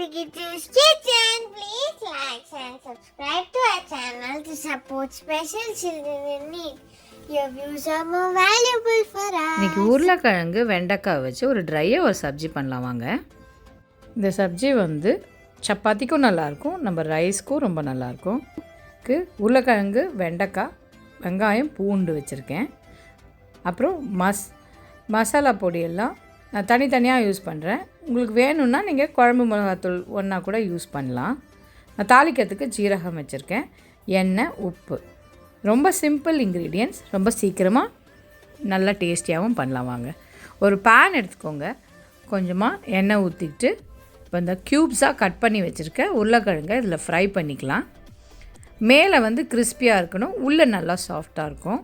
Pikachu's Kitchen. Please like and subscribe to our channel to support special children in need. Your views are more valuable for us. இன்னைக்கு உருளைக்கிழங்கு வெண்டைக்காய் வச்சு ஒரு ட்ரையாக சப்ஜி பண்ணலாம் வாங்க. இந்த சப்ஜி சப்பாத்திக்கும் நல்லாயிருக்கும், நம்ம ரைஸ்க்கும் ரொம்ப நல்லாயிருக்கும். உருளைக்கிழங்கு வெண்டைக்காய் வெங்காயம் பூண்டு வச்சுருக்கேன். அப்புறம் மசாலா பொடியெல்லாம் நான் தனித்தனியாக யூஸ் பண்ணுறேன். உங்களுக்கு வேணும்னா நீங்கள் குழம்பு மிளகாத்தூள் ஒன்றா கூட யூஸ் பண்ணலாம். நான் தாளிக்கிறதுக்கு ஜீரகம் வச்சுருக்கேன், எண்ணெய், உப்பு. ரொம்ப சிம்பிள் இன்க்ரீடியன்ட்ஸ், ரொம்ப சீக்கிரமாக நல்லா டேஸ்டியாகவும் பண்ணலாம் வாங்க. ஒரு பேன் எடுத்துக்கோங்க, கொஞ்சமாக எண்ணெய் ஊற்றிக்கிட்டு இப்போ இந்த க்யூப்ஸாக கட் பண்ணி வச்சுருக்க உருளைக்கிழங்கை இதில் ஃப்ரை பண்ணிக்கலாம். மேலே கிறிஸ்பியாக இருக்கணும், உள்ளே நல்லா சாஃப்டாக இருக்கும்.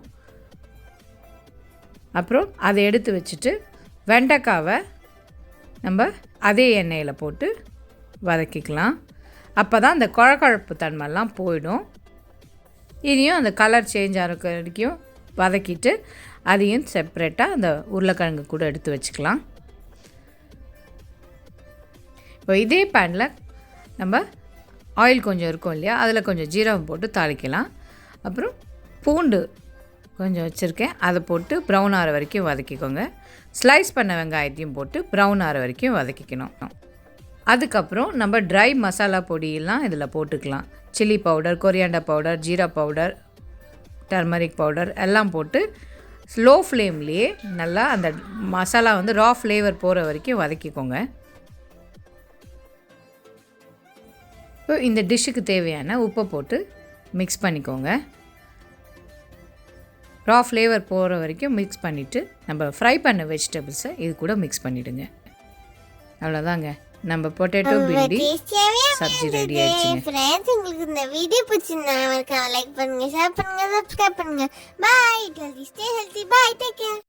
அப்புறம் அதை எடுத்து வச்சுட்டு வெண்டைக்காவை நம்ம அதே எண்ணெயில் போட்டு வதக்கிக்கலாம். அப்போ தான் அந்த குழகுழப்பு தன்மைலாம் போயிடும். இனியும் அந்த கலர் சேஞ்ச் ஆகிற வரைக்கும் வதக்கிட்டு அதையும் செப்ரேட்டாக அந்த உருளைக்கிழங்கு கூட எடுத்து வச்சுக்கலாம். இப்போ இதே பேனில் நம்ம ஆயில் கொஞ்சம் இருக்கும் இல்லையா, அதில் கொஞ்சம் ஜீரகம் போட்டு தாளிக்கலாம். அப்புறம் பூண்டு கொஞ்சம் வச்சுருக்கேன், அதை போட்டு ப்ரௌன் ஆகிற வரைக்கும் வதக்கிக்கோங்க. ஸ்லைஸ் பண்ண வெங்காயத்தையும் போட்டு ப்ரௌன் ஆகிற வரைக்கும் வதக்கிக்கணும். அதுக்கப்புறம் நம்ம ட்ரை மசாலா பொடியெல்லாம் இதில் போட்டுக்கலாம். Chilli powder, coriander powder, jeera powder, turmeric powder எல்லாம் போட்டு ஸ்லோ ஃப்ளேம்லேயே நல்லா அந்த மசாலா ரா ஃப்ளேவர் போகிற வரைக்கும் வதக்கிக்கோங்க. இப்போ இந்த டிஷ்ஷுக்கு தேவையான உப்பை போட்டு மிக்ஸ் பண்ணிக்கோங்க. ரா ஃப்ளேவர் போகிற வரைக்கும் மிக்ஸ் பண்ணிவிட்டு நம்ம ஃப்ரை பண்ண வெஜிடபிள்ஸை இது கூட மிக்ஸ் பண்ணிவிடுங்க. அவ்வளோதாங்க, நம்ம பொட்டேட்டோ பிண்டி சப்ஜி ரெடி ஆயிடுச்சுங்க. ஃப்ரெண்ட்ஸ், உங்களுக்கு இந்த வீடியோ பிடிச்சிருந்தா லைக் பண்ணுங்க, ஷேர் பண்ணுங்க, சப்ஸ்கிரைப் பண்ணுங்க. By. Stay healthy. Bye. Take care.